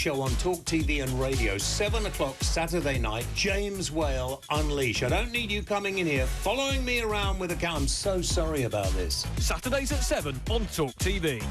Show on Talk TV and radio, 7 o'clock Saturday night, James Whale Unleash. I don't need you coming in here, following me around with a car. I'm so sorry about this. Saturdays at 7 on Talk TV.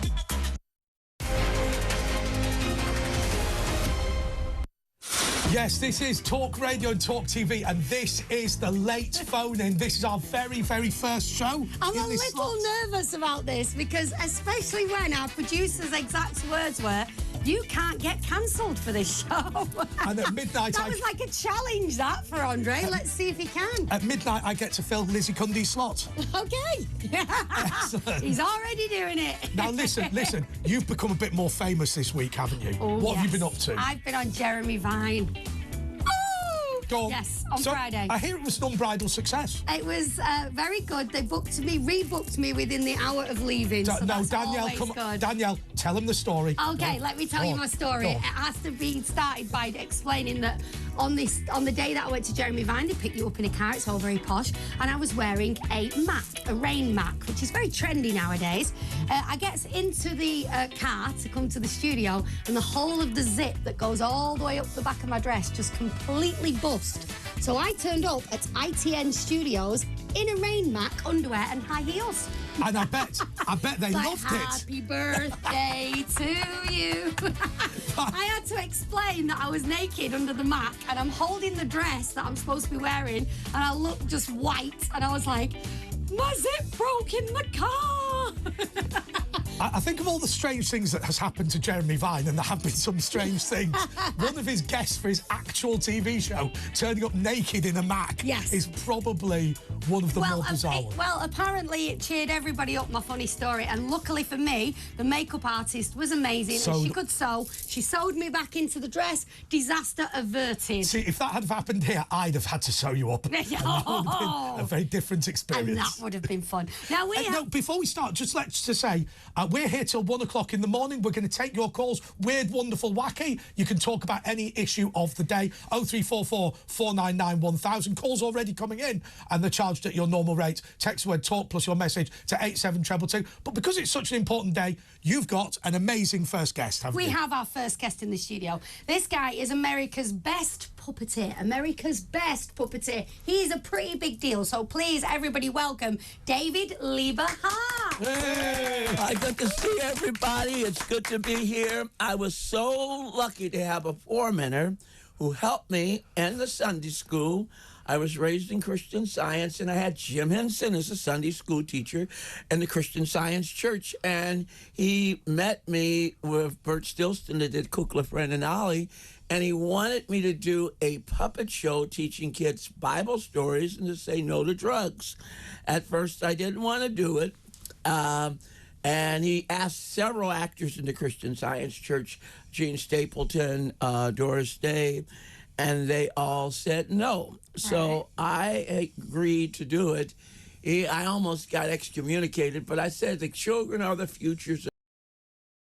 Yes, this is Talk Radio and Talk TV, and this is the late phone-in. This is our very, very first show. I'm a little nervous about this because, especially when our producer's exact words were, "You can't get cancelled for this show." And at midnight, that was like a challenge, that, for Andre. Let's see if he can. At midnight, I get to fill Lizzie Cundy's slot. Okay. Excellent. He's already doing it. Now, listen. You've become a bit more famous this week, haven't you? Oh, what have you been up to? I've been on Jeremy Vine. Go on. Yes, on Friday. I hear it was an unbridled success. It was very good. They rebooked me within the hour of leaving. So no, that's Danielle, come on. Danielle, tell them the story. Okay, let me tell you my story. It has to be started by explaining that on the day that I went to Jeremy Vine, they picked you up in a car. It's all very posh, and I was wearing a rain mac, which is very trendy nowadays. I get into the car to come to the studio, and the whole of the zip that goes all the way up the back of my dress just completely bust. So I turned up at ITN Studios in a rain mac, underwear and high heels. And I bet they loved it. Happy birthday to you. I had to explain that I was naked under the mac and I'm holding the dress that I'm supposed to be wearing, and I look just white, and I was like, my zip broke in the car. I think of all the strange things that has happened to Jeremy Vine, and there have been some strange things. One of his guests for his actual TV show turning up naked in a Mac is probably one of the more bizarre ones. Well, apparently it cheered everybody up, my funny story, and luckily for me, the makeup artist was amazing. And she could sew. She sewed me back into the dress. Disaster averted. See, if that had happened here, I'd have had to sew you up. That would have been a very different experience. And that would have been fun. Now, before we start, let's just say, we're here till 1 o'clock in the morning. We're going to take your calls. Weird, wonderful, wacky. You can talk about any issue of the day. 0344 499 1000. Calls already coming in, and they're charged at your normal rate. Text the word talk plus your message to 87222. But because it's such an important day, you've got an amazing first guest, haven't you? We have our first guest in the studio. This guy is America's best puppeteer. America's best puppeteer. He's a pretty big deal. So please, everybody, welcome David Lieberhart. Hey. Hi, good to see everybody. It's good to be here. I was so lucky to have a foremanner who helped me in the Sunday school. I was raised in Christian Science, and I had Jim Henson as a Sunday school teacher in the Christian Science Church. And he met me with Bert Stilston that did Kukla, Friend, and Ollie, and he wanted me to do a puppet show teaching kids Bible stories and to say no to drugs. At first, I didn't want to do it. And he asked several actors in the Christian Science Church, Gene Stapleton, Doris Day, and they all said no. So I agreed to do it. I almost got excommunicated, but I said the children are the futures